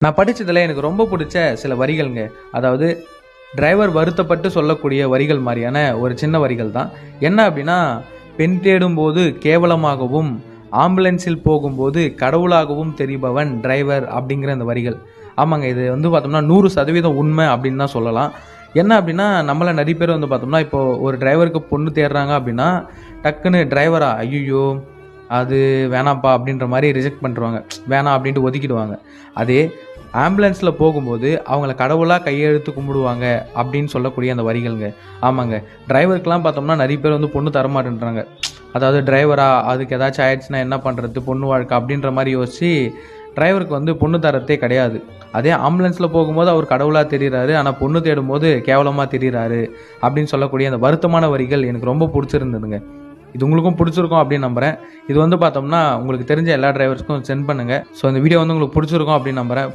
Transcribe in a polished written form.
நான் படித்ததில் எனக்கு ரொம்ப பிடிச்ச சில வரிகள்ங்க. அதாவது டிரைவர் வருத்தப்பட்டு சொல்லக்கூடிய வரிகள் மாதிரியான ஒரு சின்ன வரிகள் தான். என்ன அப்படின்னா, பெண் தேடும்போது கேவலமாகவும் ஆம்புலன்ஸில் போகும்போது கடவுளாகவும் தெரிபவன் டிரைவர் அப்படிங்கிற அந்த வரிகள். ஆமாங்க, இது பார்த்தோம்னா 100% உண்மை அப்படின்னு தான் சொல்லலாம். என்ன அப்படின்னா, நம்மள நிறைய பேர் பார்த்தோம்னா, இப்போ ஒரு டிரைவருக்கு பொண்ணு தேடுறாங்க அப்படின்னா, டக்குன்னு டிரைவரா ஐயோ அது வேணாம்ப்பா அப்படின்ற மாதிரி ரிஜெக்ட் பண்ணிருவாங்க. வேணாம் அப்படின்ட்டு ஒதுக்கிடுவாங்க. அதே ஆம்புலன்ஸில் போகும்போது அவங்கள கடவுளாக கையெழுத்து கும்பிடுவாங்க அப்படின்னு சொல்லக்கூடிய அந்த வரிகள்ங்க. ஆமாங்க, டிரைவருக்கெலாம் பார்த்தோம்னா நிறைய பேர் பொண்ணு தரமாட்டேன்றாங்க. அதாவது டிரைவரா அதுக்கு ஏதாச்சும் ஆயிடுச்சுன்னா என்ன பண்ணுறது, பொண்ணு வாழ்க்கை அப்படின்ற மாதிரி யோசிச்சு டிரைவருக்கு பொண்ணு தரத்தே கிடையாது. அதே ஆம்புலன்ஸில் போகும்போது அவர் கடவுளாக தெரிகிறாரு, ஆனால் பொண்ணு தேடும்போது கேவலமாக தெரிகிறாரு அப்படின்னு சொல்லக்கூடிய அந்த வருத்தமான வரிகள் எனக்கு ரொம்ப பிடிச்சிருந்ததுங்க. இது உங்களுக்கும் பிடிச்சிருக்கும் அப்படின்னு நம்புகிறேன். இது பார்த்தோம்னா உங்களுக்கு தெரிஞ்ச எல்லா டிரைவர்ஸ்க்கும் சென்ட் பண்ணுங்கள். ஸோ இந்த வீடியோ உங்களுக்கு பிடிச்சிருக்கும் அப்படின்னு நம்புகிறேன்.